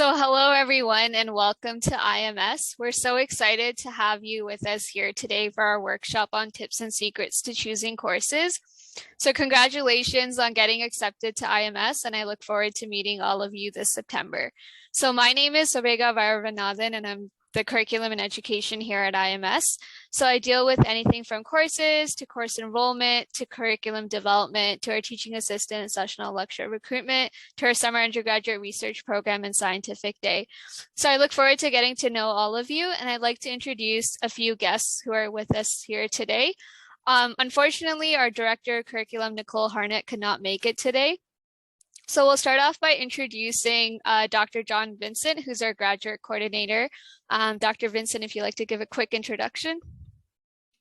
So hello everyone and welcome to IMS. We're so excited to have you with us here today for our workshop on tips and secrets to choosing courses. So congratulations on getting accepted to IMS, and I look forward to meeting all of you this September. So my name is Sobega Vairavanathan and I'm the curriculum and education here at IMS. So I deal with anything from courses to course enrollment to curriculum development to our teaching assistant sessional lecture recruitment to our summer undergraduate research program and scientific day. So I look forward to getting to know all of you, and I'd like to introduce a few guests who are with us here today. Unfortunately, our director of curriculum, Nicole Harnett, could not make it today. So we'll start off by introducing Dr. John Vincent, who's our graduate coordinator. Dr. Vincent, if you'd like to give a quick introduction.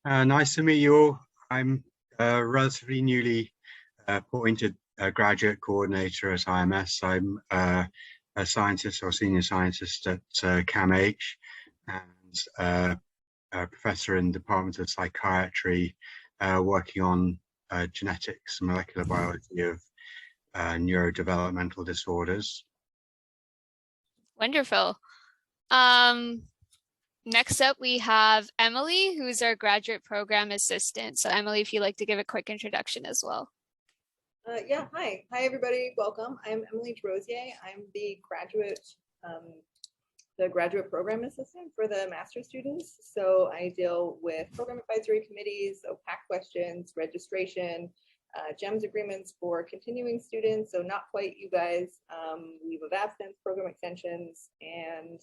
Nice to meet you all. I'm relatively newly appointed graduate coordinator at IMS. I'm a scientist or senior scientist at CAMH and a professor in the Department of Psychiatry, working on genetics and molecular biology of neurodevelopmental disorders. Wonderful. Next up, we have Emily, who's our graduate program assistant. So Emily, if you'd like to give a quick introduction as well. Yeah, hi everybody, welcome. I'm Emily Rosier. I'm the graduate program assistant for the master's students. So I deal with program advisory committees, so PAC questions, registration, GEMS agreements for continuing students, so not quite you guys, leave of absence, program extensions, and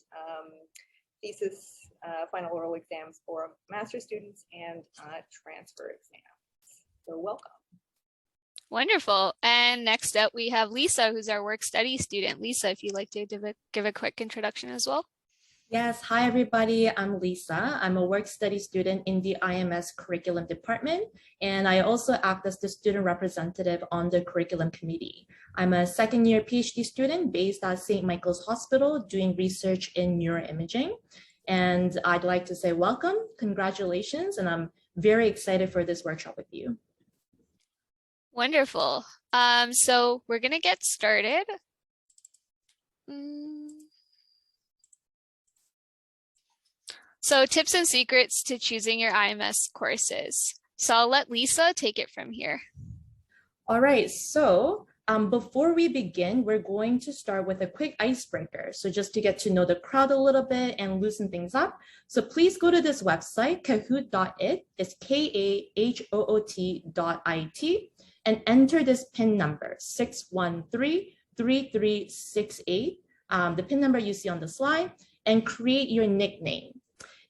thesis, final oral exams for master's students and transfer exams. So welcome. Wonderful. And next up, we have Lisa, who's our work study student. Lisa, if you'd like to give a quick introduction as well. Yes, hi everybody, I'm Lisa. I'm a work study student in the IMS curriculum department, and I also act as the student representative on the curriculum committee. I'm a second-year PhD student based at St. Michael's Hospital doing research in neuroimaging. And I'd like to say welcome, congratulations, and I'm very excited for this workshop with you. Wonderful. So we're gonna get started. So tips and secrets to choosing your IMS courses. So I'll let Lisa take it from here. All right, so before we begin, we're going to start with a quick icebreaker. So just to get to know the crowd a little bit and loosen things up. So please go to this website, kahoot.it, it's kahoot.it, and enter this PIN number, 613-3368, the PIN number you see on the slide, and create your nickname.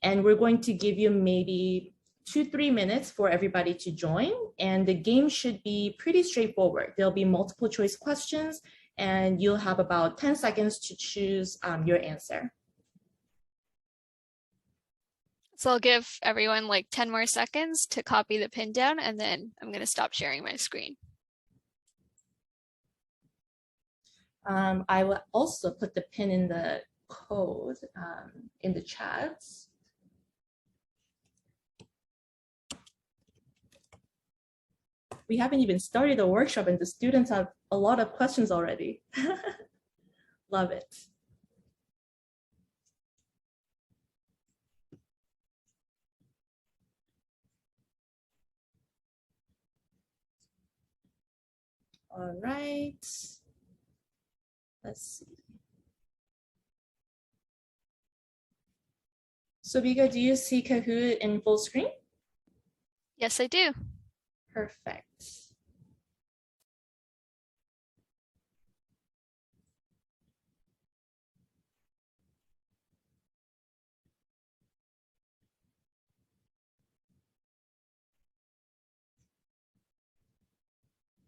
And we're going to give you maybe 2-3 minutes for everybody to join. And the game should be pretty straightforward. There'll be multiple choice questions, and you'll have about 10 seconds to choose your answer. So I'll give everyone like 10 more seconds to copy the pin down, and then I'm going to stop sharing my screen. I will also put the pin in the code in the chats. We haven't even started the workshop and the students have a lot of questions already. Love it. All right. Let's see. So Vika, do you see Kahoot in full screen? Yes, I do. Perfect.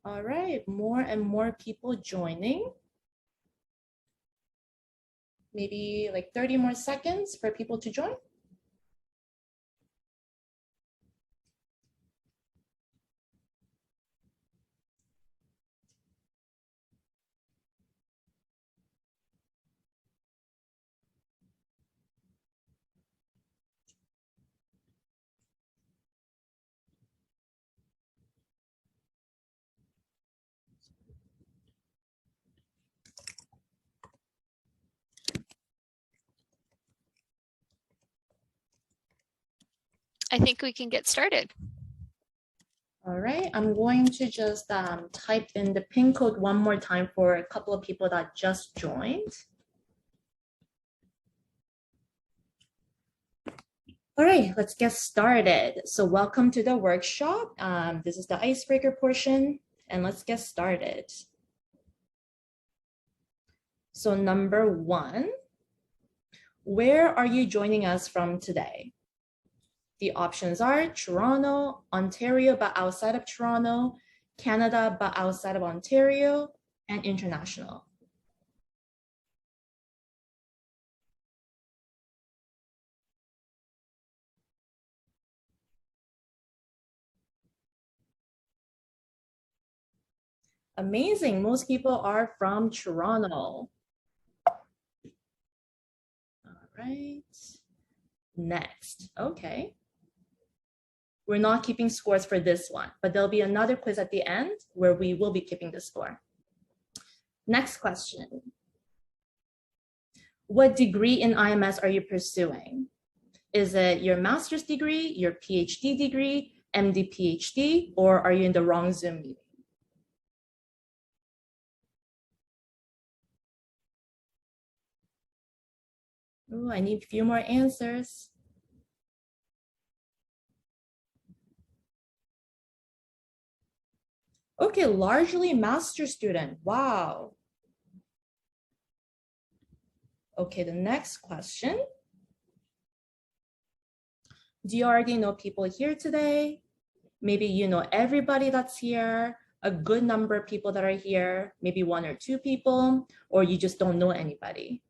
All right, more and more people joining. Maybe like 30 more seconds for people to join. I think we can get started. All right, I'm going to just type in the pin code one more time for a couple of people that just joined. All right, let's get started. So welcome to the workshop. This is the icebreaker portion, and let's get started. So number one, where are you joining us from today? The options are Toronto, Ontario, but outside of Toronto, Canada, but outside of Ontario, and international. Amazing, most people are from Toronto. All right, next, okay. We're not keeping scores for this one, but there'll be another quiz at the end where we will be keeping the score. Next question. What degree in IMS are you pursuing? Is it your master's degree, your PhD degree, MD, PhD, or are you in the wrong Zoom meeting? Oh, I need a few more answers. Okay, largely master's student. Wow. Okay, the next question. Do you already know people here today? Maybe you know everybody that's here, a good number of people that are here, maybe one or two people, or you just don't know anybody.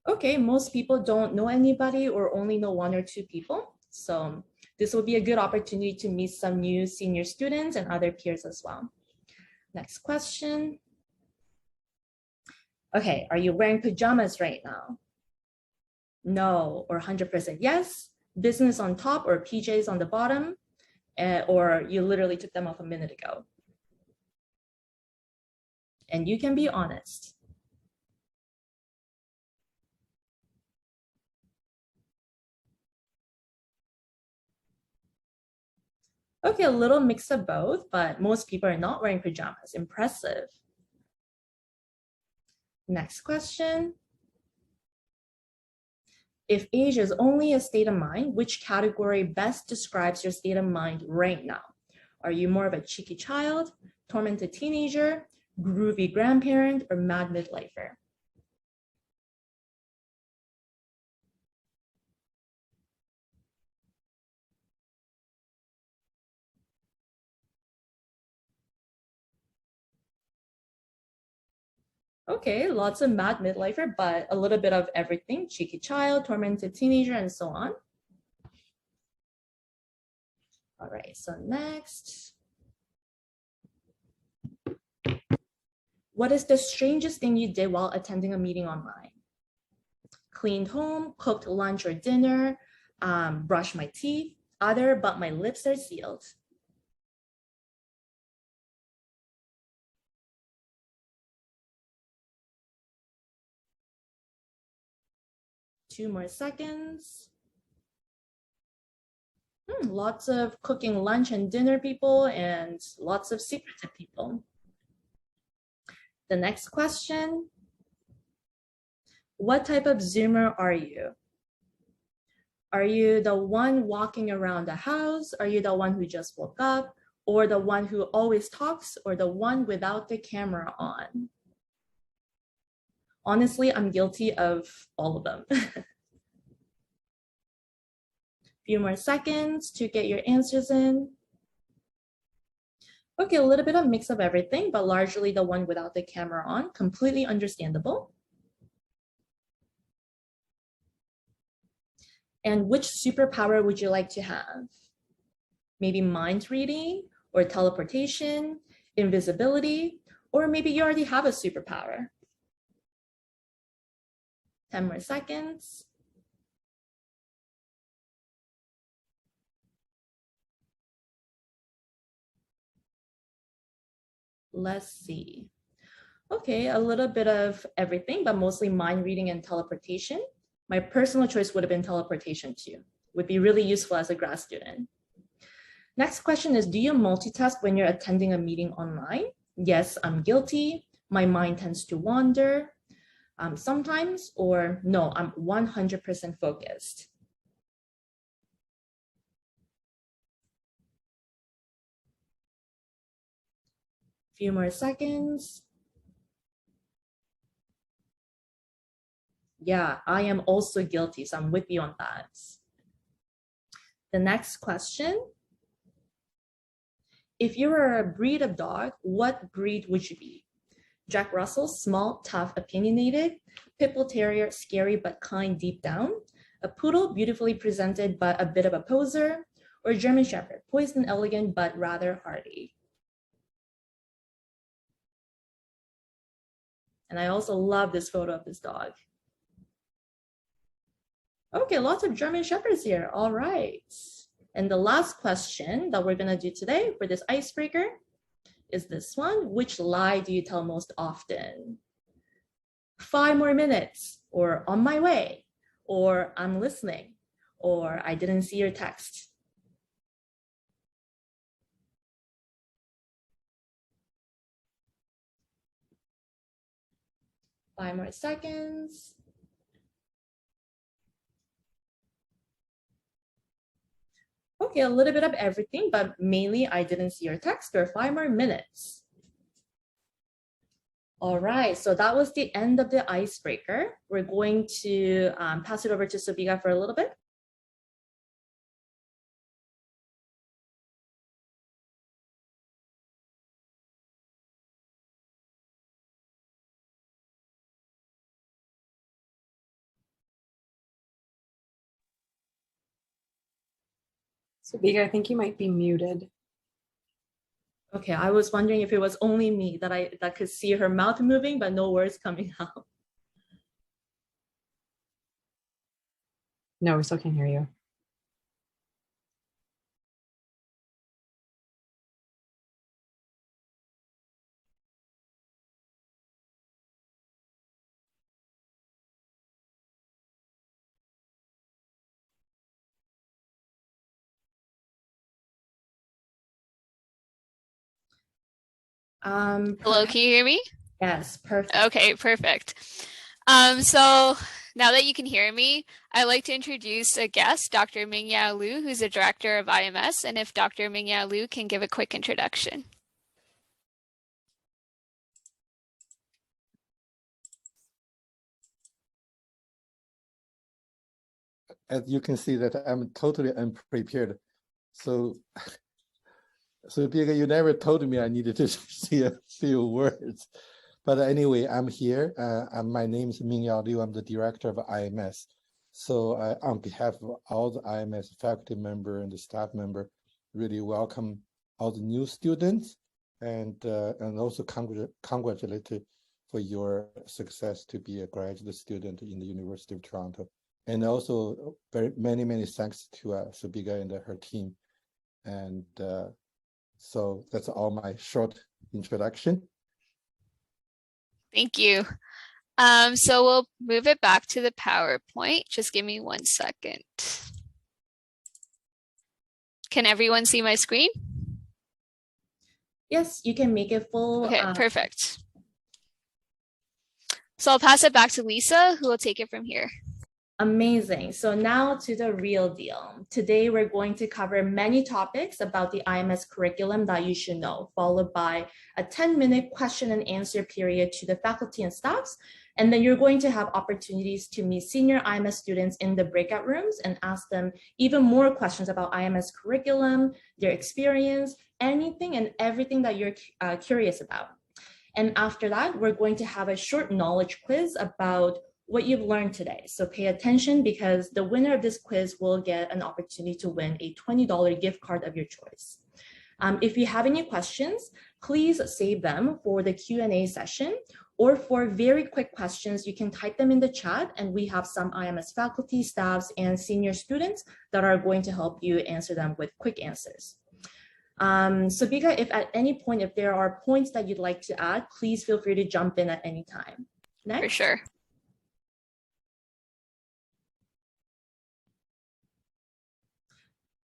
Okay, most people don't know anybody or only know one or two people. So this will be a good opportunity to meet some new senior students and other peers as well. Next question. Okay, are you wearing pajamas right now? No, or 100% yes. Business on top or PJs on the bottom, or you literally took them off a minute ago. And you can be honest. Okay, a little mix of both, but most people are not wearing pajamas. Impressive. Next question. If age is only a state of mind, which category best describes your state of mind right now? Are you more of a cheeky child, tormented teenager, groovy grandparent, or mad midlifer? Okay, lots of mad midlifer, but a little bit of everything, cheeky child, tormented teenager, and so on. All right, so next. What is the strangest thing you did while attending a meeting online? Cleaned home, cooked lunch or dinner, brushed my teeth, other, but my lips are sealed. Two more seconds. Lots of cooking lunch and dinner people and lots of secretive people. The next question. What type of Zoomer are you? Are you the one walking around the house? Are you the one who just woke up? Or the one who always talks? Or the one without the camera on? Honestly, I'm guilty of all of them. Few more seconds to get your answers in. Okay, a little bit of mix of everything, but largely the one without the camera on. Completely understandable. And which superpower would you like to have? Maybe mind reading or teleportation, invisibility, or maybe you already have a superpower. 10 more seconds. let's see. Okay, a little bit of everything, but mostly mind reading and teleportation. My personal choice would have been teleportation too. Would be really useful as a grad student. Next question is, do you multitask when you're attending a meeting online? Yes, I'm guilty. My mind tends to wander sometimes, or no, I'm 100% focused. Few more seconds. Yeah, I am also guilty, so I'm with you on that. The next question. If you were a breed of dog, what breed would you be? Jack Russell, small, tough, opinionated. Pit Bull Terrier, scary but kind deep down. A Poodle, beautifully presented but a bit of a poser. Or German Shepherd, poised and elegant but rather hardy. And I also love this photo of this dog. Okay, lots of German Shepherds here. All right. And the last question that we're going to do today for this icebreaker is this one. Which lie do you tell most often? 5 more minutes, or on my way, or I'm listening, or I didn't see your text. Five more seconds. Okay, a little bit of everything, but mainly I didn't see your text, or 5 more minutes. All right, so that was the end of the icebreaker. We're going to pass it over to Subiga for a little bit. So Vega, I think you might be muted. Okay, I was wondering if it was only me that could see her mouth moving, but no words coming out. No, we still can't hear you. Hello, can you hear me? Yes, perfect. Okay, perfect. So now that you can hear me, I'd like to introduce a guest, Dr. Mingyao Liu, who's the director of IMS, and if Dr. Mingyao Liu can give a quick introduction. As you can see that I'm totally unprepared. So because you never told me I needed to say a few words. But anyway, I'm here. My name is Mingyao Liu. I'm the director of IMS. So on behalf of all the IMS faculty member and the staff member, really welcome all the new students and also congratulate you for your success to be a graduate student in the University of Toronto. And also many thanks to Subiga and her team. And so that's all my short introduction. Thank you. So we'll move it back to the PowerPoint. Just give me 1 second. Can everyone see my screen? Yes, you can make it full. Okay, perfect. So I'll pass it back to Lisa, who will take it from here. Amazing. So now to the real deal. Today, we're going to cover many topics about the IMS curriculum that you should know, followed by a 10-minute question and answer period to the faculty and staffs. And then you're going to have opportunities to meet senior IMS students in the breakout rooms and ask them even more questions about IMS curriculum, their experience, anything and everything that you're curious about. And after that, we're going to have a short knowledge quiz about what you've learned today. So pay attention because the winner of this quiz will get an opportunity to win a $20 gift card of your choice. If you have any questions, please save them for the Q&A session, or for very quick questions, you can type them in the chat and we have some IMS faculty, staffs, and senior students that are going to help you answer them with quick answers. So Bika, if at any point, if there are points that you'd like to add, please feel free to jump in at any time. Next. For sure.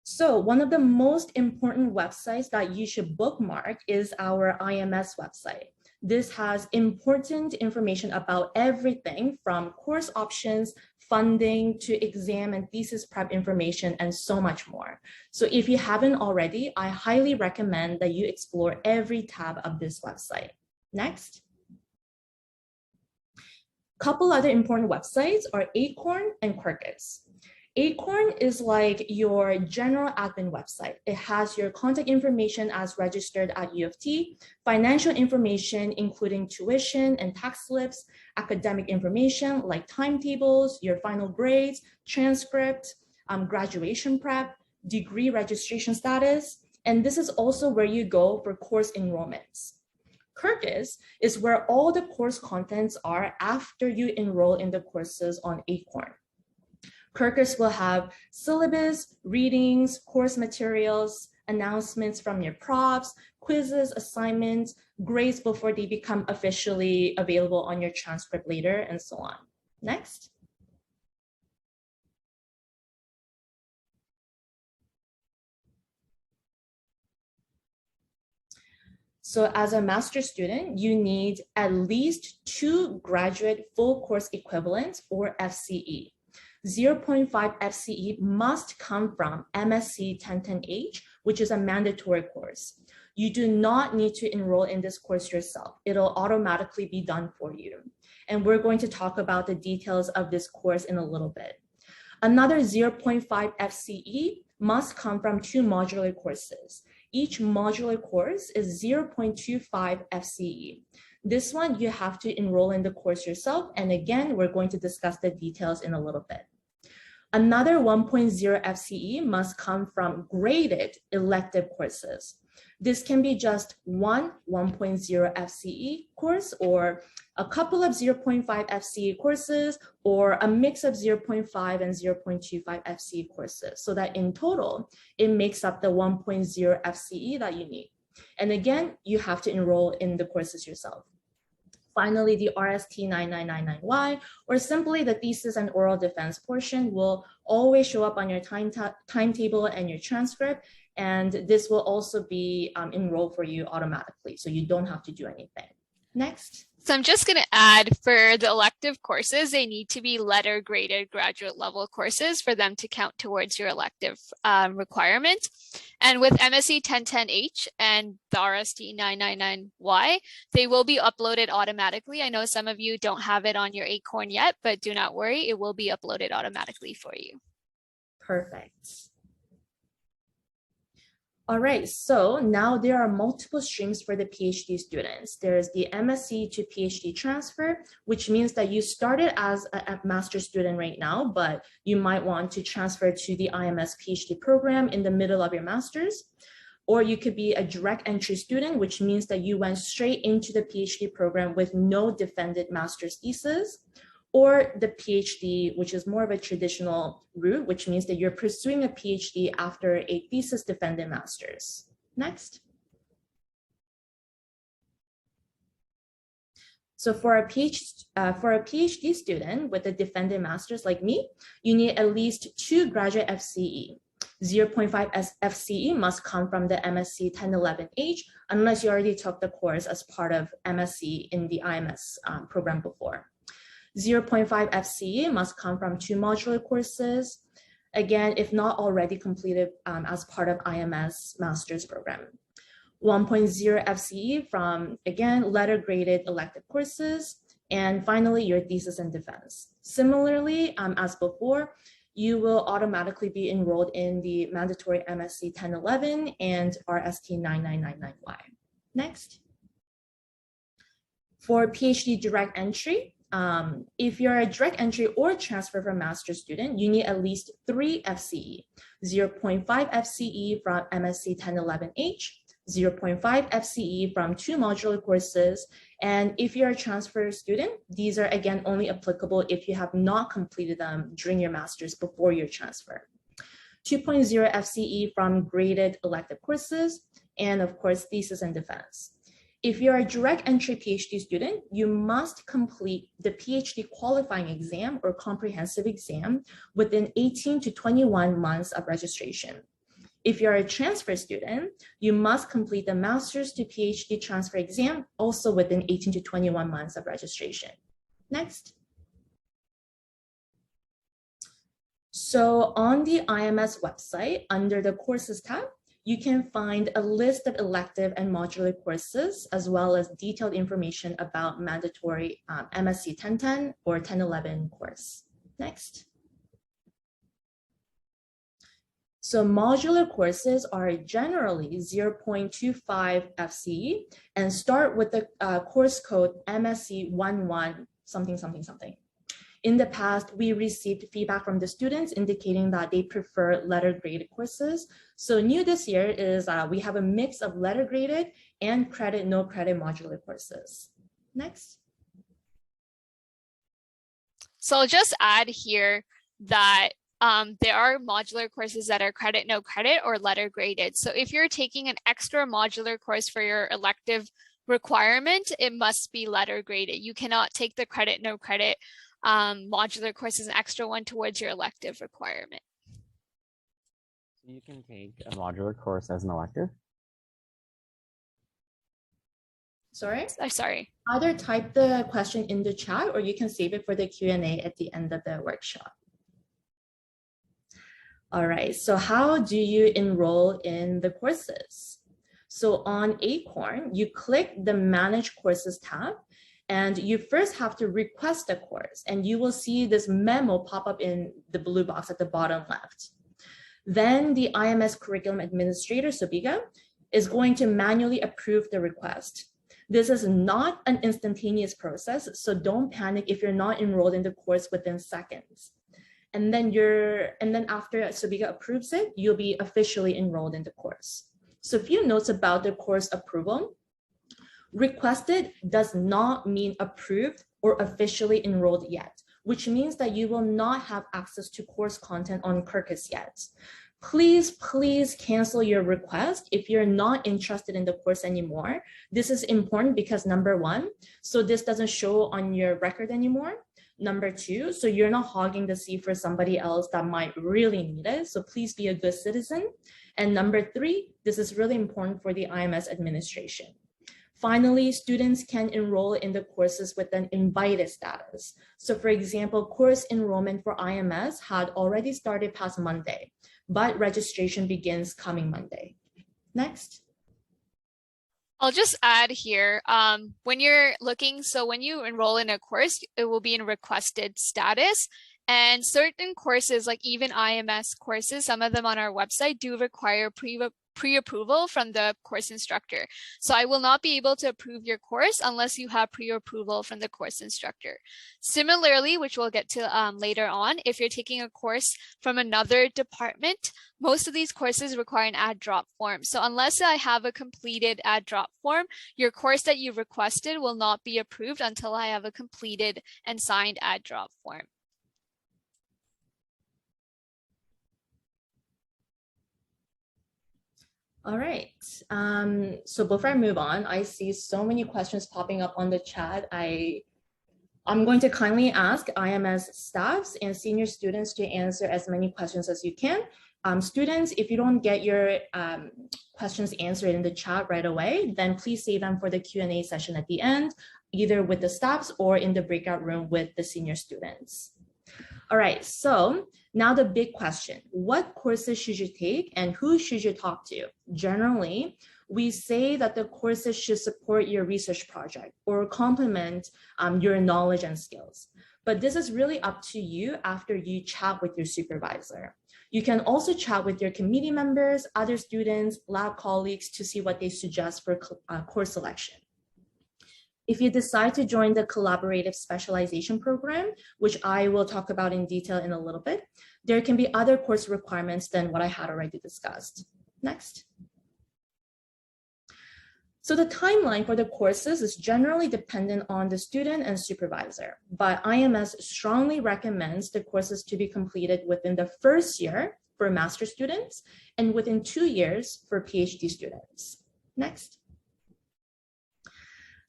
So one of the most important websites that you should bookmark is our IMS website. This has important information about everything from course options, funding, to exam and thesis prep information, and so much more. So if you haven't already, I highly recommend that you explore every tab of this website. Next. Couple other important websites are Acorn and Quirkus. Acorn is like your general admin website. It has your contact information as registered at U of T, financial information, including tuition and tax slips, academic information like timetables, your final grades, transcript, graduation prep, degree registration status. And this is also where you go for course enrollments. Quirkus is where all the course contents are after you enroll in the courses on Acorn. Quirkus will have syllabus, readings, course materials, announcements from your profs, quizzes, assignments, grades before they become officially available on your transcript later, and so on. Next. So as a master's student, you need at least 2 graduate full course equivalents or FCE. 0.5 FCE must come from MSc 1010H, which is a mandatory course. You do not need to enroll in this course yourself. It'll automatically be done for you. And we're going to talk about the details of this course in a little bit. Another 0.5 FCE must come from 2 modular courses. Each modular course is 0.25 FCE. This one, you have to enroll in the course yourself. And again, we're going to discuss the details in a little bit. Another 1.0 FCE must come from graded elective courses. This can be just one 1.0 FCE course or a couple of 0.5 FCE courses or a mix of 0.5 and 0.25 FCE courses so that in total, it makes up the 1.0 FCE that you need. And again, you have to enroll in the courses yourself. Finally, the RST 9999Y, or simply the thesis and oral defense portion, will always show up on your timetable and your transcript. And this will also be enrolled for you automatically, so you don't have to do anything. Next. So I'm just going to add for the elective courses, they need to be letter graded graduate level courses for them to count towards your elective requirement. And with MSc 1010H and the RST 999Y, they will be uploaded automatically. I know some of you don't have it on your Acorn yet, but do not worry, it will be uploaded automatically for you. Perfect. All right, so now there are multiple streams for the PhD students. There's the MSc to PhD transfer, which means that you started as a master's student right now, but you might want to transfer to the IMS PhD program in the middle of your master's. Or you could be a direct entry student, which means that you went straight into the PhD program with no defended master's thesis. Or the PhD, which is more of a traditional route, which means that you're pursuing a PhD after a thesis defended master's. Next. So for a PhD student with a defended master's like me, you need at least 2 graduate FCE. 0.5 FCE must come from the MSc 1011H, unless you already took the course as part of MSc in the IMS program before. 0.5 FCE must come from 2 modular courses, again, if not already completed as part of IMS master's program. 1.0 FCE from, again, letter graded elective courses, and finally, your thesis and defense. Similarly, as before, you will automatically be enrolled in the mandatory MSc 1011 and RST 9999Y. Next. For PhD direct entry, if you're a direct entry or transfer from master's student, you need at least 3 FCE, 0.5 FCE from MSc 1011H, 0.5 FCE from 2 modular courses. And if you're a transfer student, these are again only applicable if you have not completed them during your master's before your transfer. 2.0 FCE from graded elective courses, and of course, thesis and defense. If you're a direct entry PhD student, you must complete the PhD qualifying exam or comprehensive exam within 18 to 21 months of registration. If you're a transfer student, you must complete the master's to PhD transfer exam also within 18 to 21 months of registration. Next. So on the IMS website, under the courses tab, you can find a list of elective and modular courses, as well as detailed information about mandatory MSc 1010 or 1011 course. Next. So modular courses are generally 0.25 FCE and start with the course code MSc 11 something something something. In the past, we received feedback from the students indicating that they prefer letter graded courses. So new this year is we have a mix of letter graded and credit, no credit modular courses. Next. So I'll just add here that there are modular courses that are credit, no credit, or letter graded. So if you're taking an extra modular course for your elective requirement, it must be letter graded. You cannot take the credit, no credit modular course as an extra one towards your elective requirement. So you can take a modular course as an elective? Sorry? Sorry. Either type the question in the chat or you can save it for the Q&A at the end of the workshop. All right, so how do you enroll in the courses? So on Acorn, you click the Manage Courses tab, and you first have to request a course, and you will see this memo pop up in the blue box at the bottom left. Then the IMS Curriculum Administrator, Sobiga, is going to manually approve the request. This is not an instantaneous process, so don't panic if you're not enrolled in the course within seconds. And then after Sobiga approves it, you'll be officially enrolled in the course. So a few notes about the course approval. Requested does not mean approved or officially enrolled yet, which means that you will not have access to course content on Kirkus yet. Please cancel your request if you're not interested in the course anymore. This is important because number one, so this doesn't show on your record anymore. Number two, so you're not hogging the seat for somebody else that might really need it. So please be a good citizen. And number three, this is really important for the IMS administration. Finally, students can enroll in the courses with an invited status. So for example, course enrollment for IMS had already started past Monday, but registration begins coming Monday. Next. I'll just add here, when you're looking, so when you enroll in a course, it will be in requested status. And certain courses, like even IMS courses, some of them on our website do require pre-approval from the course instructor. So I will not be able to approve your course unless you have pre-approval from the course instructor. Similarly, which we'll get to later on, if you're taking a course from another department, most of these courses require an add drop form. So unless I have a completed add drop form, your course that you requested will not be approved until I have a completed and signed add drop form. All right, so before I move on, I see so many questions popping up on the chat. I'm going to kindly ask IMS staffs and senior students to answer as many questions as you can. Students, if you don't get your questions answered in the chat right away, then please save them for the Q&A session at the end, either with the staffs or in the breakout room with the senior students. All right, so now the big question, what courses should you take and who should you talk to? Generally, we say that the courses should support your research project or complement your knowledge and skills. But this is really up to you after you chat with your supervisor. You can also chat with your committee members, other students, lab colleagues to see what they suggest for course selection. If you decide to join the collaborative specialization program, which I will talk about in detail in a little bit, there can be other course requirements than what I had already discussed. Next. So the timeline for the courses is generally dependent on the student and supervisor, but IMS strongly recommends the courses to be completed within the first year for master students and within 2 years for PhD students. Next.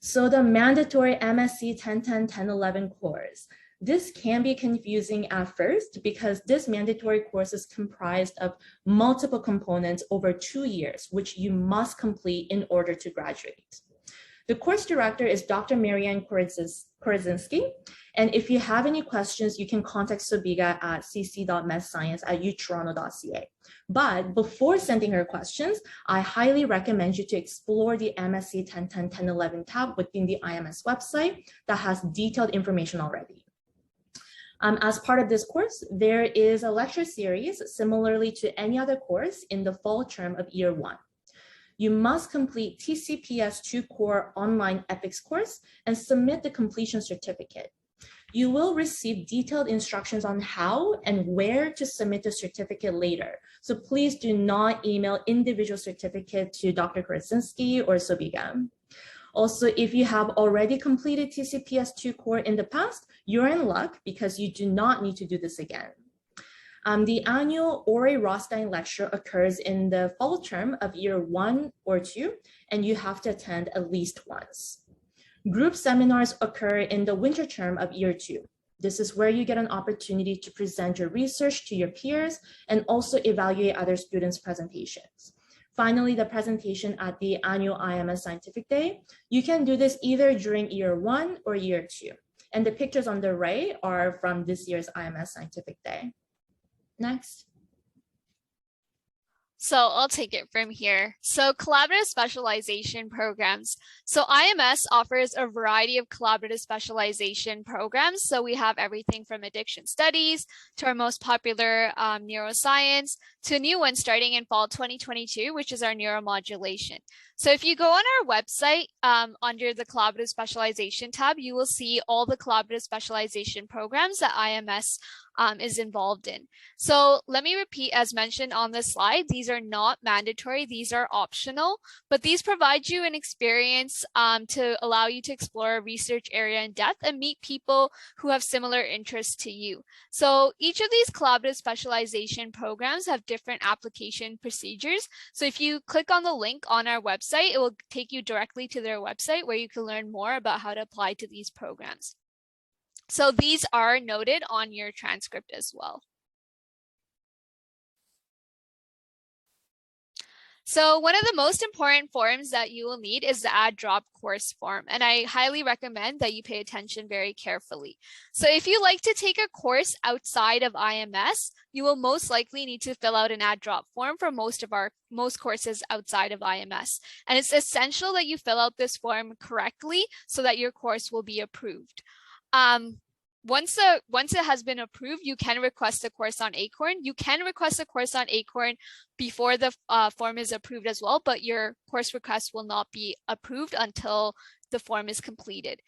So the mandatory MSc 10-10-10-11 course. This can be confusing at first because this mandatory course is comprised of multiple components over 2 years, which you must complete in order to graduate. The course director is Dr. Marianne Korodzinski. And if you have any questions, you can contact Sobiga at cc.medscience@utoronto.ca. But before sending her questions, I highly recommend you to explore the MSc 10-10-10-11 tab within the IMS website that has detailed information already. As part of this course, there is a lecture series similarly to any other course in the fall term of year 1. You must complete TCPS2 core online ethics course and submit the completion certificate. You will receive detailed instructions on how and where to submit the certificate later. So please do not email individual certificate to Dr. Korodzinski or Sobiga. Also, if you have already completed TCPS2 core in the past, you're in luck because you do not need to do this again. The annual Ori Rostein lecture occurs in the fall term of year 1 or 2, and you have to attend at least once. Group seminars occur in the winter term of year 2. This is where you get an opportunity to present your research to your peers and also evaluate other students' presentations. Finally, the presentation at the annual IMS Scientific Day. You can do this either during year 1 or year 2. And the pictures on the right are from this year's IMS Scientific Day. Next. So I'll take it from here. So collaborative specialization programs. So IMS offers a variety of collaborative specialization programs. So we have everything from addiction studies to our most popular neuroscience to a new one starting in fall 2022, which is our neuromodulation. So if you go on our website under the collaborative specialization tab, you will see all the collaborative specialization programs that IMS is involved in. So let me repeat, as mentioned on the slide, these are not mandatory, these are optional, but these provide you an experience to allow you to explore a research area in depth and meet people who have similar interests to you. So each of these collaborative specialization programs have different application procedures. So if you click on the link on our website, it will take you directly to their website where you can learn more about how to apply to these programs. So these are noted on your transcript as well. So one of the most important forms that you will need is the add drop course form. And I highly recommend that you pay attention very carefully. So if you like to take a course outside of IMS, you will most likely need to fill out an add drop form for most courses outside of IMS. And it's essential that you fill out this form correctly so that your course will be approved. Once it has been approved, you can request a course on Acorn. You can request a course on Acorn before the form is approved as well, but your course request will not be approved until the form is completed.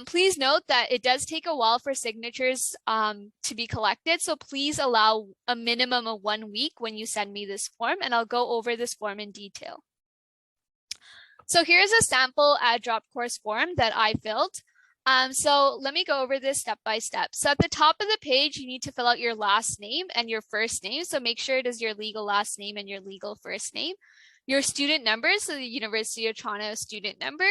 Please note that it does take a while for signatures to be collected, so please allow a minimum of 1 week when you send me this form, and I'll go over this form in detail. So here's a sample add drop course form that I filled. So let me go over this step by step. So at the top of the page, you need to fill out your last name and your first name. So make sure it is your legal last name and your legal first name. Your student number, so the University of Toronto student number.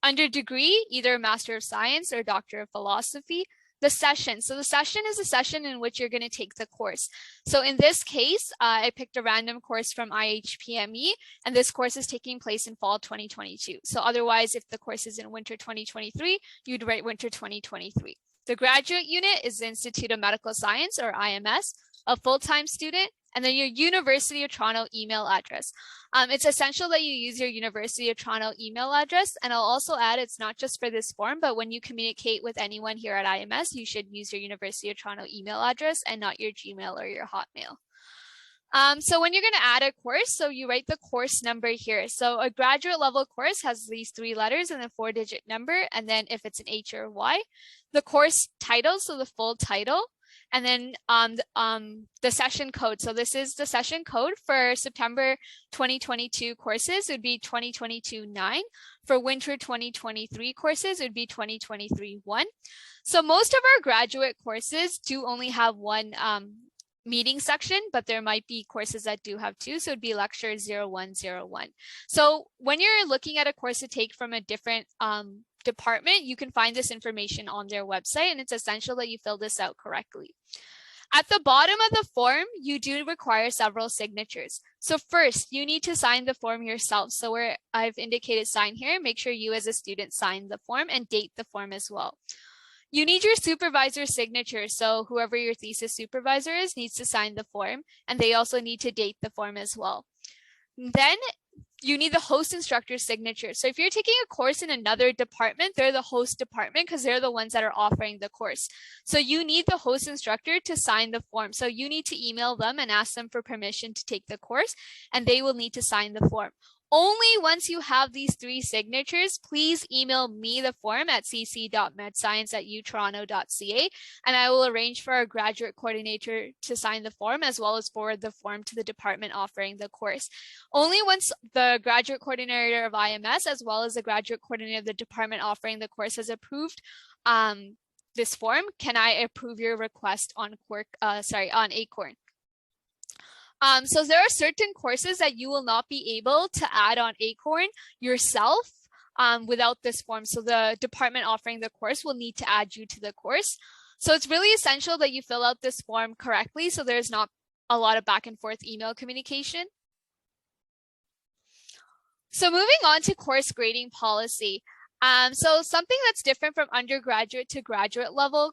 Under degree, either Master of Science or Doctor of Philosophy. The session. So the session is a session in which you're going to take the course. So in this case, I picked a random course from IHPME, and this course is taking place in fall 2022. So otherwise, if the course is in winter 2023, you'd write winter 2023. The graduate unit is the Institute of Medical Science, or IMS, a full-time student, and then your University of Toronto email address. It's essential that you use your University of Toronto email address. And I'll also add, it's not just for this form, but when you communicate with anyone here at IMS, you should use your University of Toronto email address and not your Gmail or your Hotmail. So when you're going to add a course, so you write the course number here. So a graduate level course has these 3 letters and a 4-digit number. And then if it's an H or a Y, the course title, so the full title. and then the session code. So this is the session code for September 2022 courses. It would be 2022-9. For winter 2023 courses, it would be 2023-1. So most of our graduate courses do only have one meeting section, but there might be courses that do have two. So it'd be lecture 0101. So when you're looking at a course to take from a different department, you can find this information on their website, and it's essential that you fill this out correctly. At the bottom of the form, you do require several signatures. So first, you need to sign the form yourself. So where I've indicated sign here, make sure you as a student sign the form and date the form as well. You need your supervisor's signature. So whoever your thesis supervisor is needs to sign the form, and they also need to date the form as well. Then you need the host instructor's signature. So if you're taking a course in another department, they're the host department because they're the ones that are offering the course. So you need the host instructor to sign the form. So you need to email them and ask them for permission to take the course, and they will need to sign the form. Only once you have these three signatures, please email me the form at cc.medscience@utoronto.ca, and I will arrange for our graduate coordinator to sign the form as well as forward the form to the department offering the course. Only once the graduate coordinator of IMS as well as the graduate coordinator of the department offering the course has approved this form can I approve your request on Acorn. So there are certain courses that you will not be able to add on Acorn yourself without this form. So the department offering the course will need to add you to the course. So it's really essential that you fill out this form correctly so there's not a lot of back and forth email communication. So moving on to course grading policy. So something that's different from undergraduate to graduate level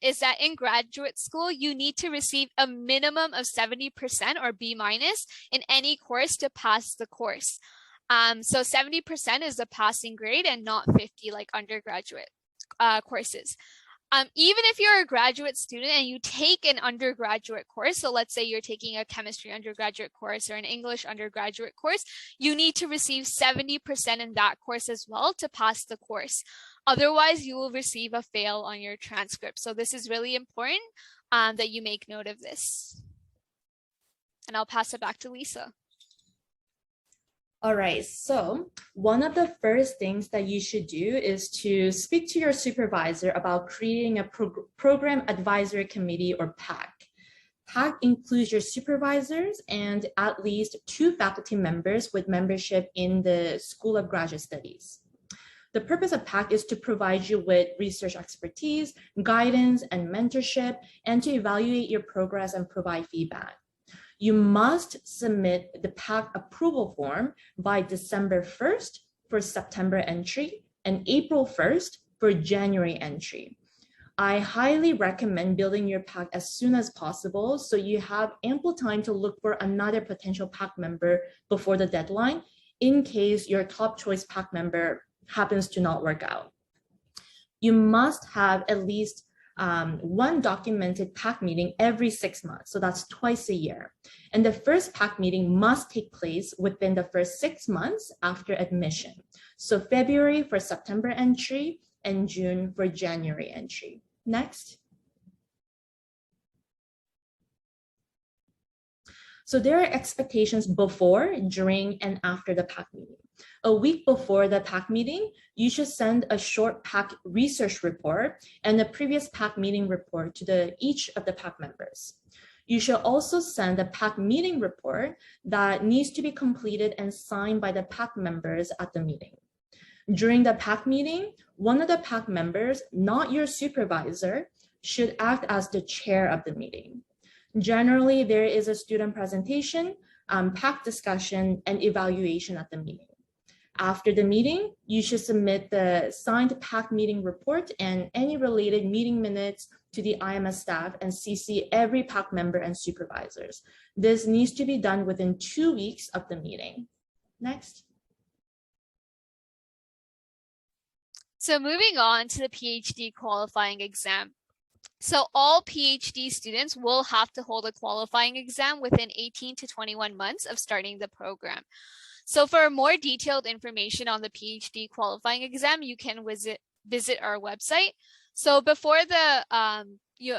is that in graduate school, you need to receive a minimum of 70% or B- in any course to pass the course. So 70% is the passing grade and not 50 like undergraduate courses. Even if you're a graduate student and you take an undergraduate course, so let's say you're taking a chemistry undergraduate course or an English undergraduate course, you need to receive 70% in that course as well to pass the course. Otherwise, you will receive a fail on your transcript. So this is really important that you make note of this. And I'll pass it back to Lisa. All right, so one of the first things that you should do is to speak to your supervisor about creating a program advisory committee or PAC. PAC includes your supervisors and at least 2 faculty members with membership in the School of Graduate Studies. The purpose of PAC is to provide you with research expertise, guidance, and mentorship, and to evaluate your progress and provide feedback. You must submit the PAC approval form by December 1st for September entry and April 1st for January entry. I highly recommend building your PAC as soon as possible so you have ample time to look for another potential PAC member before the deadline in case your top choice PAC member happens to not work out. You must have at least one documented PAC meeting every 6 months. So that's twice a year. And the first PAC meeting must take place within the first 6 months after admission. So February for September entry and June for January entry. Next. So there are expectations before, during, and after the PAC meeting. A week before the PAC meeting, you should send a short PAC research report and a previous PAC meeting report to each of the PAC members. You should also send a PAC meeting report that needs to be completed and signed by the PAC members at the meeting. During the PAC meeting, one of the PAC members, not your supervisor, should act as the chair of the meeting. Generally, there is a student presentation, PAC discussion, and evaluation at the meeting. After the meeting, you should submit the signed PAC meeting report and any related meeting minutes to the IMS staff and CC every PAC member and supervisors. This needs to be done within 2 weeks of the meeting. Next. So moving on to the PhD qualifying exam. So all PhD students will have to hold a qualifying exam within 18 to 21 months of starting the program. So for more detailed information on the PhD qualifying exam, you can visit our website. So before the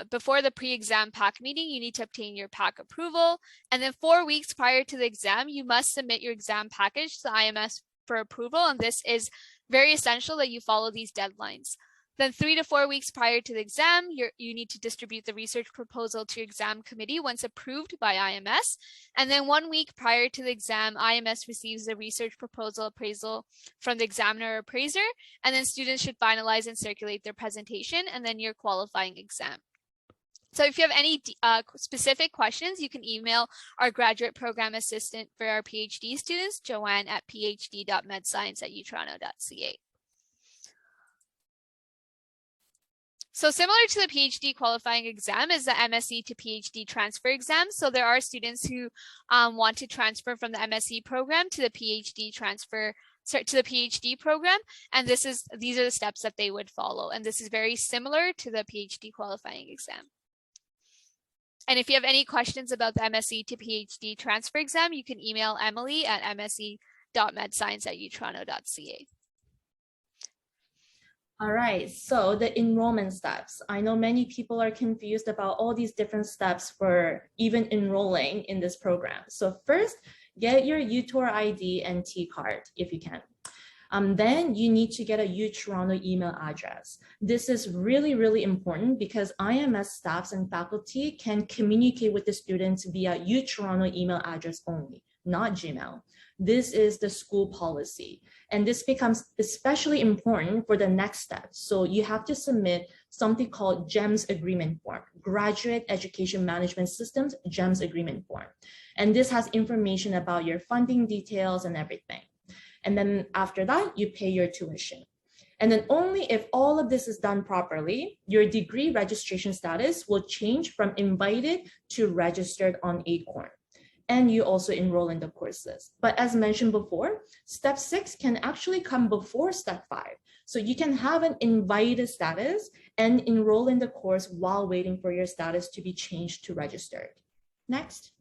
before the pre-exam PAC meeting, you need to obtain your PAC approval. And then 4 weeks prior to the exam, you must submit your exam package to the IMS for approval. And this is very essential that you follow these deadlines. Then 3 to 4 weeks prior to the exam, you need to distribute the research proposal to your exam committee once approved by IMS. And then 1 week prior to the exam, IMS receives the research proposal appraisal from the examiner or appraiser. And then students should finalize and circulate their presentation and then your qualifying exam. So if you have any specific questions, you can email our graduate program assistant for our PhD students, Joanne at phd.medscience@utoronto.ca. So similar to the PhD qualifying exam is the MSc to PhD transfer exam. So there are students who want to transfer from the MSc program to the PhD program, and these are the steps that they would follow. And this is very similar to the PhD qualifying exam. And if you have any questions about the MSc to PhD transfer exam, you can email Emily at msc.medscience@utoronto.ca. All right, so the enrollment steps. I know many people are confused about all these different steps for even enrolling in this program. So first, get your UTOR ID and T card if you can. Then you need to get a UToronto email address. This is really, really important because IMS staffs and faculty can communicate with the students via UToronto email address only, not Gmail. This is the school policy. And this becomes especially important for the next step. So you have to submit something called GEMS agreement form, Graduate Education Management Systems GEMS agreement form. And this has information about your funding details and everything. And then after that, you pay your tuition. And then only if all of this is done properly, your degree registration status will change from invited to registered on Acorn. And you also enroll in the courses. But as mentioned before, step 6 can actually come before step 5. So you can have an invited status and enroll in the course while waiting for your status to be changed to registered. Next.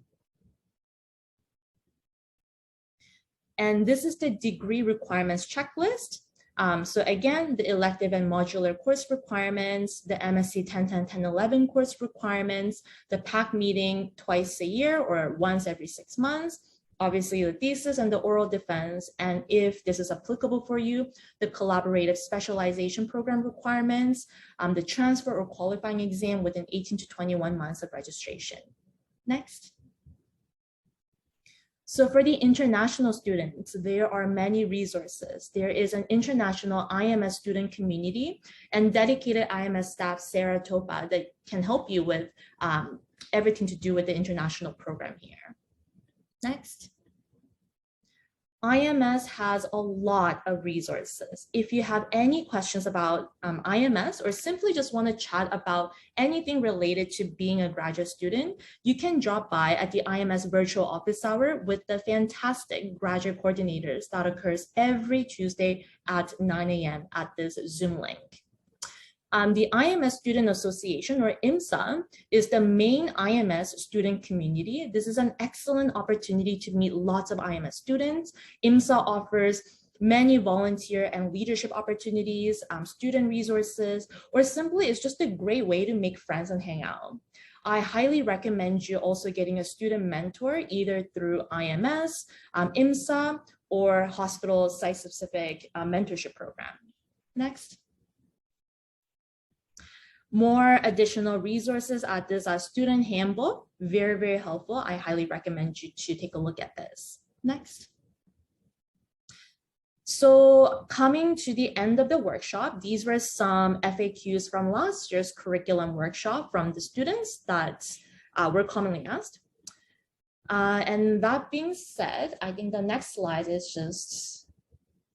And this is the degree requirements checklist. So again, the elective and modular course requirements, the MSc 10-10-10-11 course requirements, the PAC meeting twice a year or once every 6 months, obviously the thesis and the oral defense, and if this is applicable for you, the collaborative specialization program requirements, the transfer or qualifying exam within 18 to 21 months of registration. Next. So for the international students, there are many resources. There is an international IMS student community and dedicated IMS staff, Sarah Topa, that can help you with everything to do with the international program here. Next. IMS has a lot of resources. If you have any questions about IMS or simply just want to chat about anything related to being a graduate student, you can drop by at the IMS virtual office hour with the fantastic graduate coordinators that occurs every Tuesday at 9 a.m. at this Zoom link. The IMS Student Association, or IMSA, is the main IMS student community. This is an excellent opportunity to meet lots of IMS students. IMSA offers many volunteer and leadership opportunities, student resources, or simply it's just a great way to make friends and hang out. I highly recommend you also getting a student mentor either through IMS, IMSA, or hospital site-specific mentorship program. Next. More additional resources at this student handbook, very, very helpful. I highly recommend you to take a look at this. Next. So coming to the end of the workshop, these were some FAQs from last year's curriculum workshop from the students that were commonly asked. And that being said, I think the next slide is just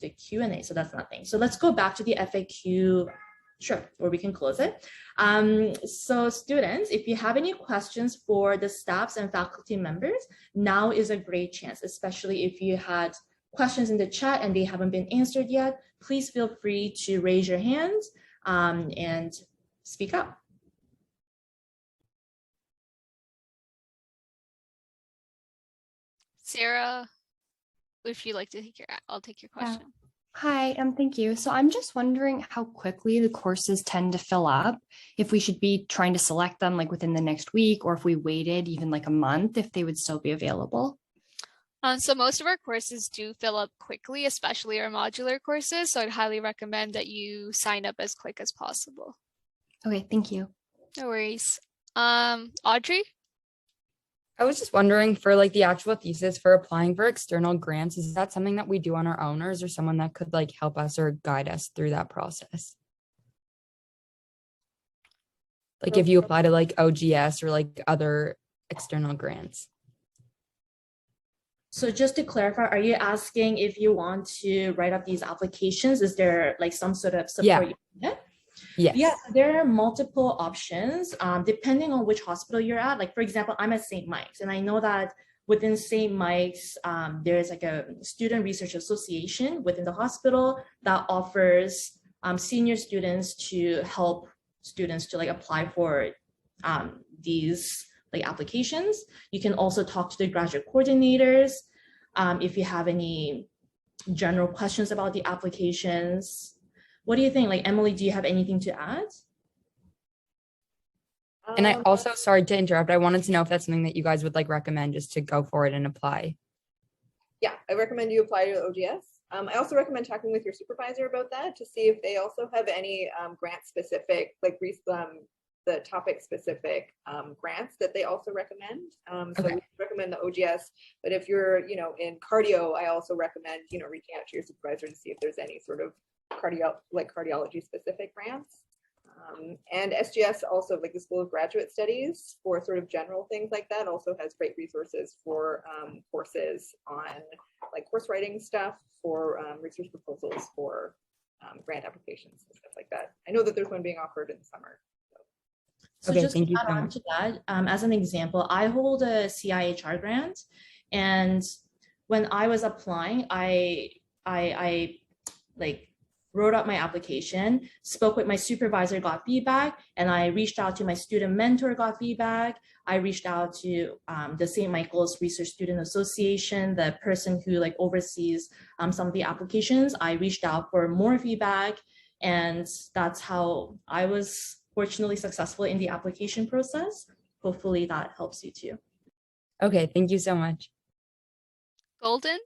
the Q&A, so that's nothing. So let's go back to the FAQ. Sure, or we can close it. So students, if you have any questions for the staffs and faculty members, now is a great chance, especially if you had questions in the chat and they haven't been answered yet, please feel free to raise your hand and speak up. Sarah, if you'd like to take I'll take your question. Hi, thank you. So I'm just wondering how quickly the courses tend to fill up, if we should be trying to select them like within the next week, or if we waited even like a month, if they would still be available. So most of our courses do fill up quickly, especially our modular courses. So I'd highly recommend that you sign up as quick as possible. Okay, thank you. No worries. Audrey? I was just wondering for like the actual thesis for applying for external grants, is that something that we do on our own, or is there someone that could like help us or guide us through that process? Like if you apply to like OGS or like other external grants. So just to clarify, are you asking if you want to write up these applications? Is there like some sort of support? Yeah. You get? Yes. Yeah, there are multiple options depending on which hospital you're at. Like, for example, I'm at St. Mike's, and I know that within St. Mike's, there's like a student research association within the hospital that offers senior students to help students to like apply for these like applications. You can also talk to the graduate coordinators if you have any general questions about the applications. What do you think? Like, Emily, do you have anything to add? And I also, sorry to interrupt, I wanted to know if that's something that you guys would like recommend just to go for it and apply. Yeah, I recommend you apply to OGS. I also recommend talking with your supervisor about that to see if they also have any grant specific, like the topic specific grants that they also recommend. So Okay. we recommend the OGS, but if you're, in cardio, I also recommend, reaching out to your supervisor to see if there's any sort of cardiology specific grants. And SGS also, like the School of Graduate Studies, for sort of general things like that, also has great resources for courses on like course writing stuff, for research proposals, for grant applications and stuff like that. I know that there's one being offered in the summer. So Okay, just thank to you add so on much. to that, as an example, I hold a CIHR grant, and when I was applying, I like wrote up my application, spoke with my supervisor, got feedback, and I reached out to my student mentor, got feedback. I reached out to the St. Michael's Research Student Association, the person who like oversees some of the applications. I reached out for more feedback, and that's how I was fortunately successful in the application process. Hopefully that helps you too. Okay, thank you so much. Golden?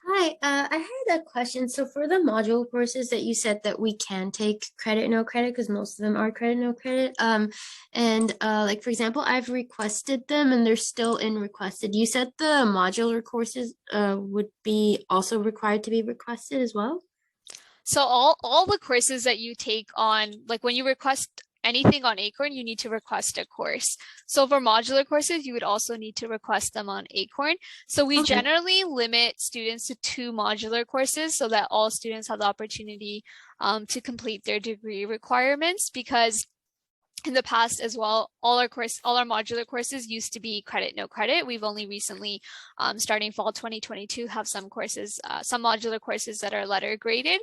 Hi, I had a question. So for the module courses that you said that we can take credit, no credit, because most of them are credit, no credit. Like for example, I've requested them and they're still in requested. You said the modular courses would be also required to be requested as well? So all the courses that you take on, like when you request anything on Acorn, you need to request a course. So for modular courses, you would also need to request them on Acorn. So we generally limit students to 2 modular courses so that all students have the opportunity to complete their degree requirements, because in the past as well, all our modular courses used to be credit, no credit. We've only recently, starting fall 2022, have some courses, some modular courses that are letter graded.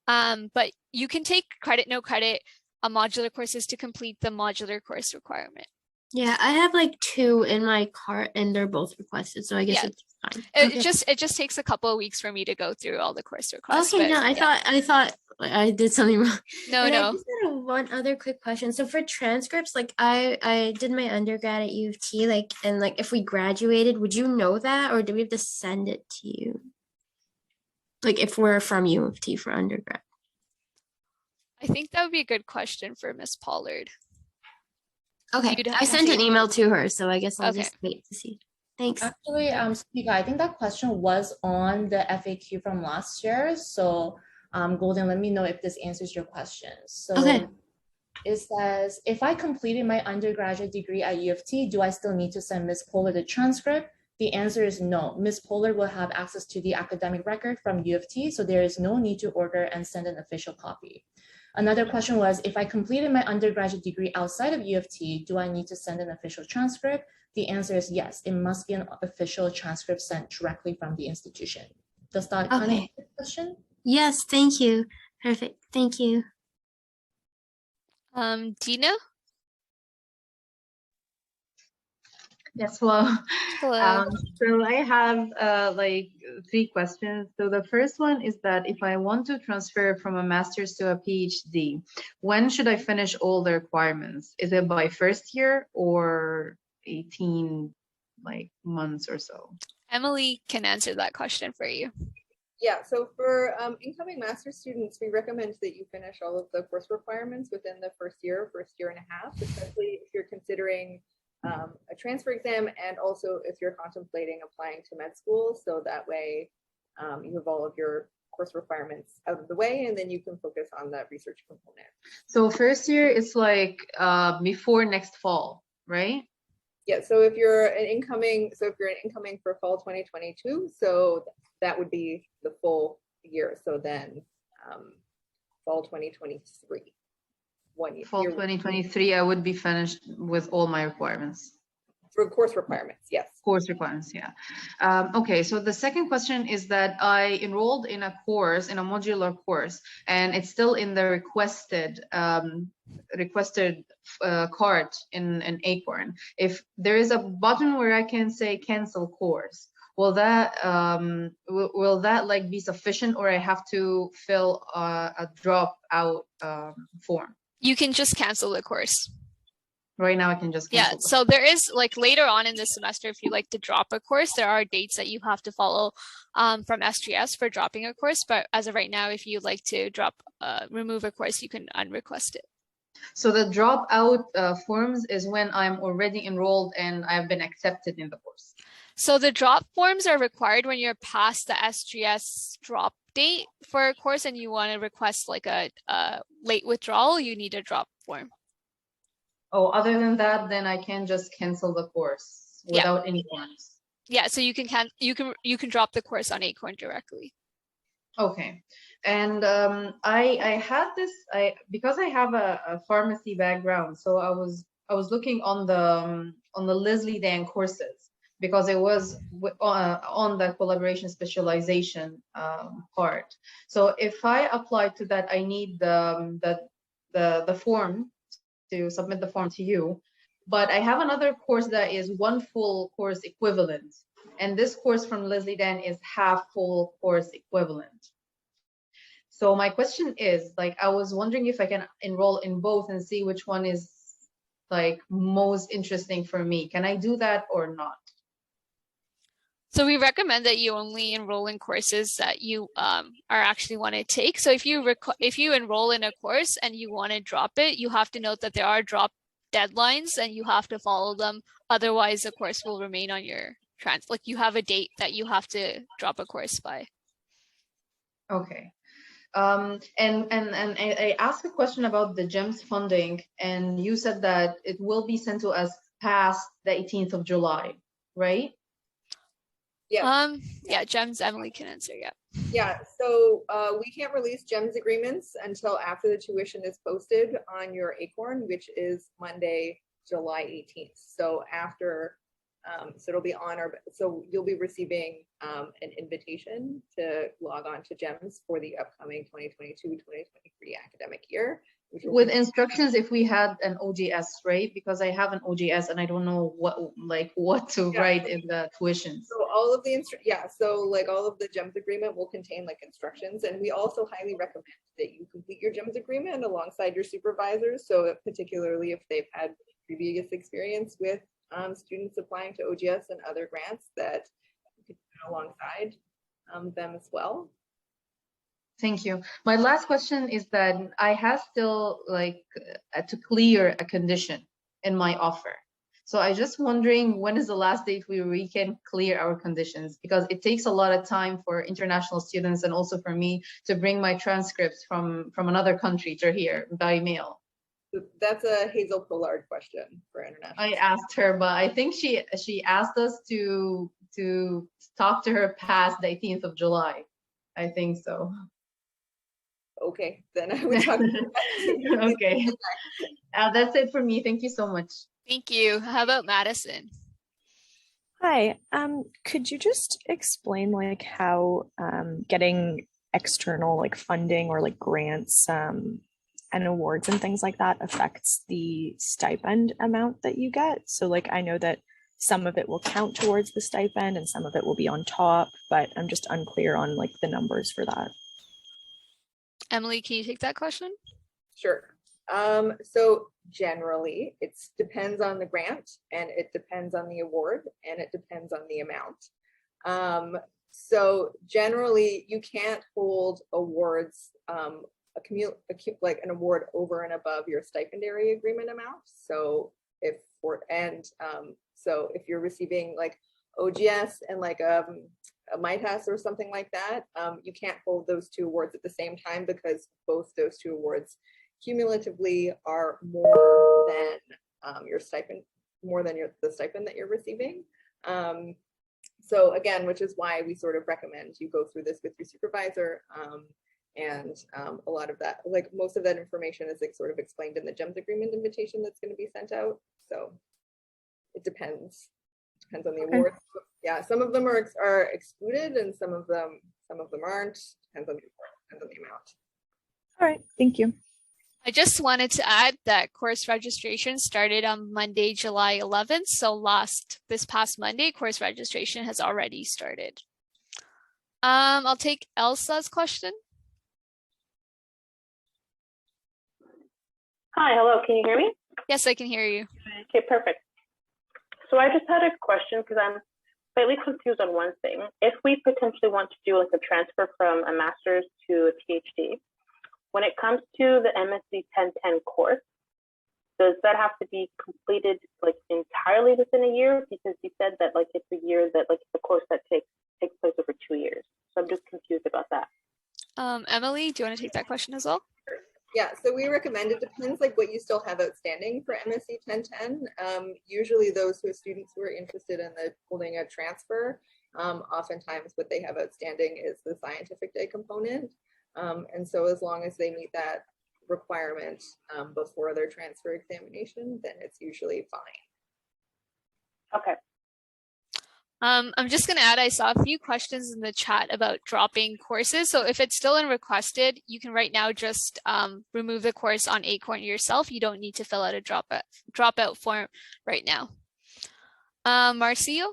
But you can take credit, no credit modular courses to complete the modular course requirement. Yeah, I have like 2 in my cart and they're both requested, so I guess it's fine. It just takes a couple of weeks for me to go through all the course requests. Okay, no, I thought I did something wrong. No, And I no. just had one other quick question. So for transcripts, like I did my undergrad at U of T, and if we graduated, would you know that, or do we have to send it to you? Like if we're from U of T for undergrad. I think that would be a good question for Miss Pollard. Okay, I sent an email to her, so I guess I'll just wait to see. Thanks. Actually, Speaker, I think that question was on the FAQ from last year. So, Golden, let me know if this answers your question. So it says, if I completed my undergraduate degree at U of T, do I still need to send Ms. Pollard the transcript? The answer is no. Ms. Pollard will have access to the academic record from U of T, so there is no need to order and send an official copy. Another question was, if I completed my undergraduate degree outside of U of T, do I need to send an official transcript? The answer is yes. It must be an official transcript sent directly from the institution. Does that kind of answer the question? Yes, thank you. Perfect. Thank you. Dina? Yes, hello. Hello. So I have like 3 questions. So the first one is that if I want to transfer from a master's to a PhD, when should I finish all the requirements? Is it by first year or 18 like months or so? Emily can answer that question for you. Yeah, so for incoming master's students, we recommend that you finish all of the course requirements within the first year and a half, especially if you're considering a transfer exam and also if you're contemplating applying to med school. So that way you have all of your course requirements out of the way and then you can focus on that research component. So first year is like before next fall, right? Yeah, so if you're an incoming for fall 2022, so that would be the full year. So then fall 2023. 1 year. Fall 2023, I would be finished with all my requirements. For course requirements, yes. Course requirements, yeah. Okay, so the second question is that I enrolled in a course, in a modular course, and it's still in the requested card in Acorn. If there is a button where I can say cancel course, will that like be sufficient, or I have to fill a dropout form? You can just cancel the course. Right now I can just cancel. Yeah, so there is like later on in the semester, if you like to drop a course, there are dates that you have to follow from SGS for dropping a course. But as of right now, if you like to remove a course, you can unrequest it. So the dropout forms is when I'm already enrolled and I've been accepted in the course. So the drop forms are required when you're past the SGS drop date for a course and you want to request like a late withdrawal, you need a drop form. Oh, other than that, then I can just cancel the course without any forms. Yeah, so you can drop the course on Acorn directly. Okay, and I had this because I have a pharmacy background, so I was looking on the Leslie Dan courses because it was on the collaboration specialization part. So if I apply to that, I need the form to submit the form to you, but I have another course that is 1 full course equivalent, and this course from Leslie Dan is half full course equivalent. So my question is, like, I was wondering if I can enroll in both and see which one is like most interesting for me. Can I do that or not? So we recommend that you only enroll in courses that you are actually want to take. So if you enroll in a course and you want to drop it, you have to note that there are drop deadlines and you have to follow them. Otherwise, the course will remain on your like you have a date that you have to drop a course by. Okay. And I asked a question about the GEMS funding, and you said that it will be sent to us past the 18th of July, right? Yeah. Yeah, GEMS, Emily can answer. Yeah. Yeah, so we can't release GEMS agreements until after the tuition is posted on your Acorn, which is Monday, July 18th. So after, so it'll be on our, so you'll be receiving an invitation to log on to GEMS for the upcoming 2022-2023 academic year. With instructions if we had an OGS, right? Because I have an OGS and I don't know what to write in the tuitions. So all of the so like all of the GEMS agreement will contain like instructions, and we also highly recommend that you complete your GEMS agreement alongside your supervisors. So particularly if they've had previous experience with students applying to OGS and other grants, that you could do it alongside them as well. Thank you. My last question is that I have still like to clear a condition in my offer. So I just wondering when is the last date we can clear our conditions, because it takes a lot of time for international students and also for me to bring my transcripts from another country to here by mail. That's a Hazel Pollard question for international. I asked her, but I think she asked us to talk to her past the 18th of July. I think so. Okay, then I would talk to you. Okay. That's it for me. Thank you so much. Thank you. How about Madison? Hi, could you just explain like how getting external like funding or like grants and awards and things like that affects the stipend amount that you get? So like I know that some of it will count towards the stipend and some of it will be on top, but I'm just unclear on like the numbers for that. Emily, can you take that question? Sure. So generally, it depends on the grant, and it depends on the award, and it depends on the amount. So generally, you can't hold awards, like an award over and above your stipendary agreement amount. So if you're receiving like OGS and like a MITAS or something like that, you can't hold those two awards at the same time, because both those two awards cumulatively are more than your stipend, the stipend that you're receiving. So again, which is why we sort of recommend you go through this with your supervisor. And a lot of that, like most of that information is like sort of explained in the GEMS agreement invitation that's going to be sent out. So it depends on the award. Yeah, some of them are excluded, and some of them aren't. Depends on the award, depends on the amount. All right, thank you. I just wanted to add that course registration started on Monday, July 11th. So this past Monday, course registration has already started. I'll take Elsa's question. Hi, hello, can you hear me? Yes, I can hear you. Okay, perfect. So I just had a question because I'm slightly confused on one thing. If we potentially want to do like a transfer from a master's to a PhD, when it comes to the MSc 1010 course, does that have to be completed like entirely within a year? Because you said that like it's a year that like the course that takes place over 2 years. So I'm just confused about that. Emily, do you want to take that question as well? Yeah, so we recommend, it depends like what you still have outstanding for MSc 1010. Usually those students who are interested in holding a transfer, oftentimes what they have outstanding is the scientific day component. And so as long as they meet that requirement before their transfer examination, then it's usually fine. Okay. I'm just going to add, I saw a few questions in the chat about dropping courses. So if it's still in requested, you can right now just remove the course on Acorn yourself. You don't need to fill out a dropout form right now. Marcio?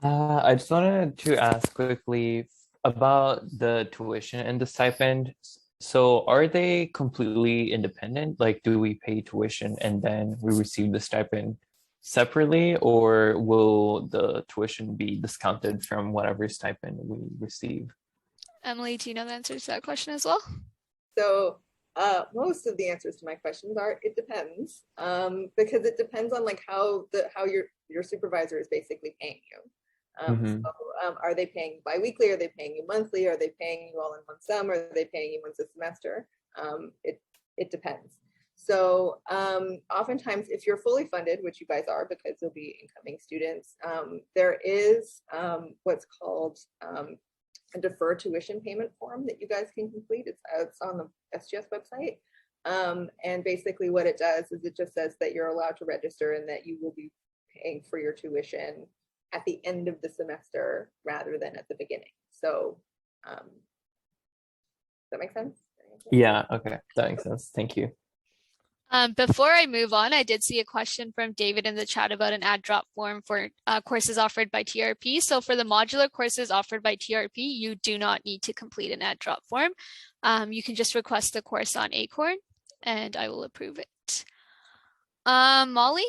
I just wanted to ask quickly about the tuition and the stipend. So are they completely independent? Like, do we pay tuition and then we receive the stipend separately, or will the tuition be discounted from whatever stipend we receive? Emily, do you know the answer to that question as well? So most of the answers to my questions are, it depends, because it depends on like how your supervisor is basically paying you. So, are they paying biweekly? Are they paying you monthly? Are they paying you all in one sum? Are they paying you once a semester? It depends. So oftentimes, if you're fully funded, which you guys are because you'll be incoming students, there is what's called a deferred tuition payment form that you guys can complete. It's on the SGS website. And basically what it does is it just says that you're allowed to register and that you will be paying for your tuition at the end of the semester rather than at the beginning. So does that make sense? Yeah, okay, that makes sense. Thank you. Before I move on, I did see a question from David in the chat about an add drop form for courses offered by TRP. So for the modular courses offered by TRP, you do not need to complete an add drop form. You can just request the course on Acorn and I will approve it. Molly?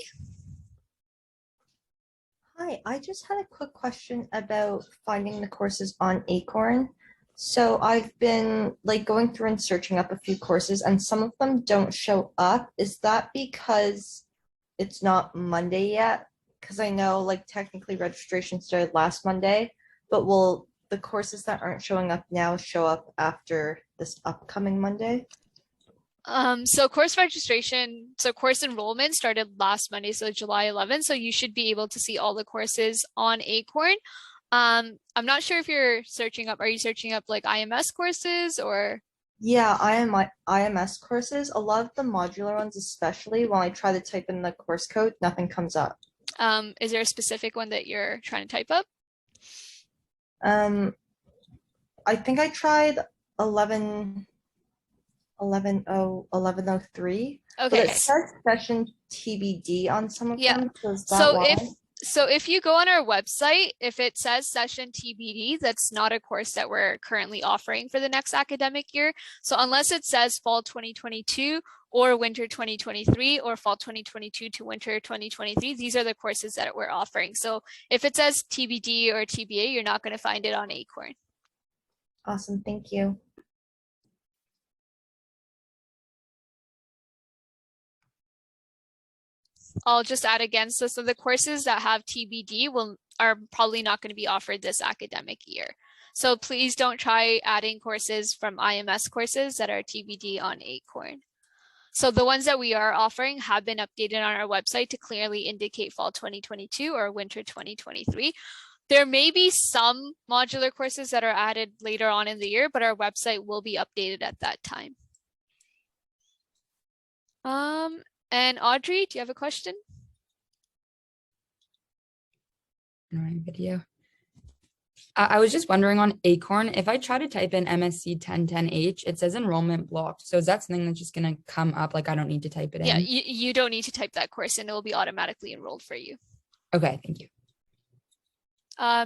Hi, I just had a quick question about finding the courses on Acorn. So I've been like going through and searching up a few courses and some of them don't show up. Is that because it's not Monday yet? Because I know like technically registration started last Monday, but will the courses that aren't showing up now show up after this upcoming Monday? So course enrollment started last Monday, so July 11th. So you should be able to see all the courses on Acorn. I'm not sure if you're searching up, are you searching up like IMS courses or? Yeah, IMS courses. A lot of the modular ones, especially when I try to type in the course code, nothing comes up. Is there a specific one that you're trying to type up? I think I tried 11 1103. But Okay. it says session TBD on some of Yeah. them. So is that So why? if you go on our website, if it says session TBD, that's not a course that we're currently offering for the next academic year. So unless it says fall 2022 or winter 2023 or fall 2022 to winter 2023, these are the courses that we're offering. So if it says TBD or TBA, you're not going to find it on Acorn. Awesome, thank you. I'll just add again, so the courses that have TBD are probably not going to be offered this academic year. So please don't try adding courses from IMS courses that are TBD on Acorn. So the ones that we are offering have been updated on our website to clearly indicate fall 2022 or winter 2023. There may be some modular courses that are added later on in the year, but our website will be updated at that time. And Audrey, do you have a question? Video. I was just wondering on Acorn, if I try to type in MSc 1010H, it says enrollment blocked. So is that something that's just going to come up? Like I don't need to type it in? Yeah, you don't need to type that course in. It will be automatically enrolled for you. Okay, thank you.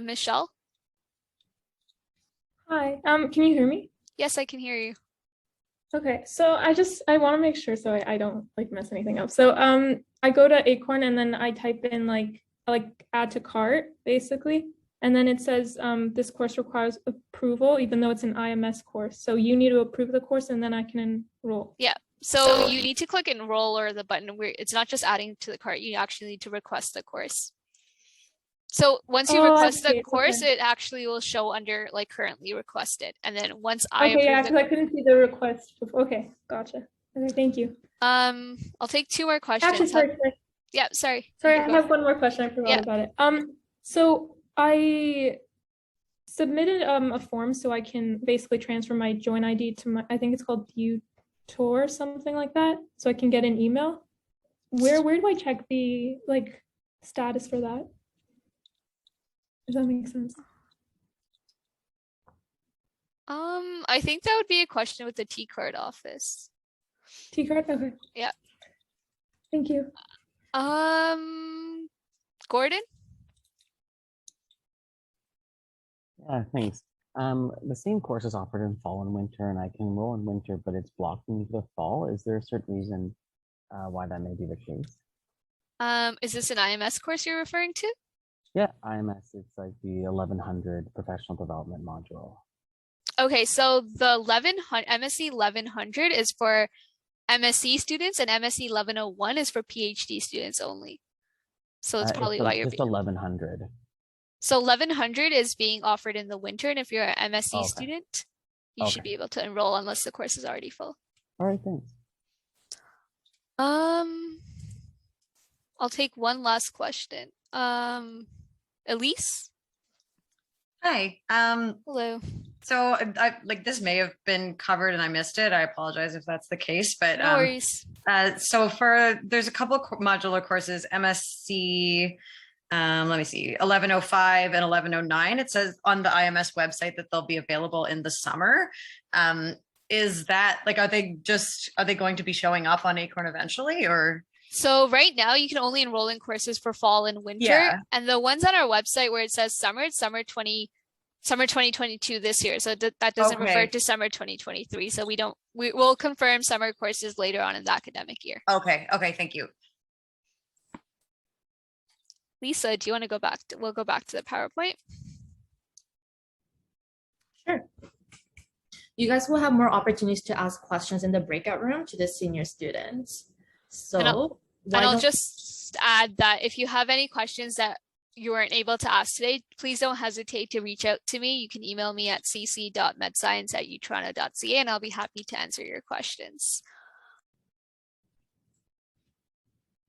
Michelle? Hi, can you hear me? Yes, I can hear you. Okay, so I want to make sure so I don't like mess anything up. So I go to Acorn and then I type in like add to cart basically, and then it says this course requires approval even though it's an IMS course. So you need to approve the course and then I can enroll. Yeah. So you need to click enroll or the button where it's not just adding to the cart. You actually need to request the course. So once you request the course, it actually will show under like currently requested. And then once I approve yeah, because I couldn't see the request before. Okay, gotcha. Okay, thank you. I'll take two more questions. Actually, sorry. Yeah, sorry. Sorry, I have one more question. I forgot about it. So I submitted a form so I can basically transfer my join ID to my, I think it's called View Tour or something like that, so I can get an email. Where do I check the like status for that? Does that make sense? I think that would be a question with the T-card office. T-card? Okay. Yeah. Thank you. Gordon? Yeah, thanks. The same course is offered in fall and winter, and I can enroll in winter, but it's blocked into the fall. Is there a certain reason why that may be the case? Is this an IMS course you're referring to? Yeah, IMS, it's like the 1100 professional development module. Okay, so the MSc 1100 is for MSc students and MSc 1101 is for PhD students only. So it's probably why you're just 1100. So 1100 is being offered in the winter, and if you're an MSc student, you should be able to enroll unless the course is already full. All right, thanks. I'll take one last question. Elise? Hi. Hello. So I like this may have been covered and I missed it. I apologize if that's the case, but no worries. So there's a couple of modular courses, MSc, let me see, 1105 and 1109. It says on the IMS website that they'll be available in the summer. Is that like, are they going to be showing up on Acorn eventually, or? So right now you can only enroll in courses for fall and winter. Yeah. And the ones on our website where it says summer, it's summer 2022 this year. So that doesn't refer to summer 2023. So we'll confirm summer courses later on in the academic year. Okay. Thank you. Lisa, do you want to go back we'll go back to the PowerPoint. Sure. You guys will have more opportunities to ask questions in the breakout room to the senior students. So I'll just add that if you have any questions that you weren't able to ask today, please don't hesitate to reach out to me. You can email me at cc.medscience@utoronto.ca and I'll be happy to answer your questions.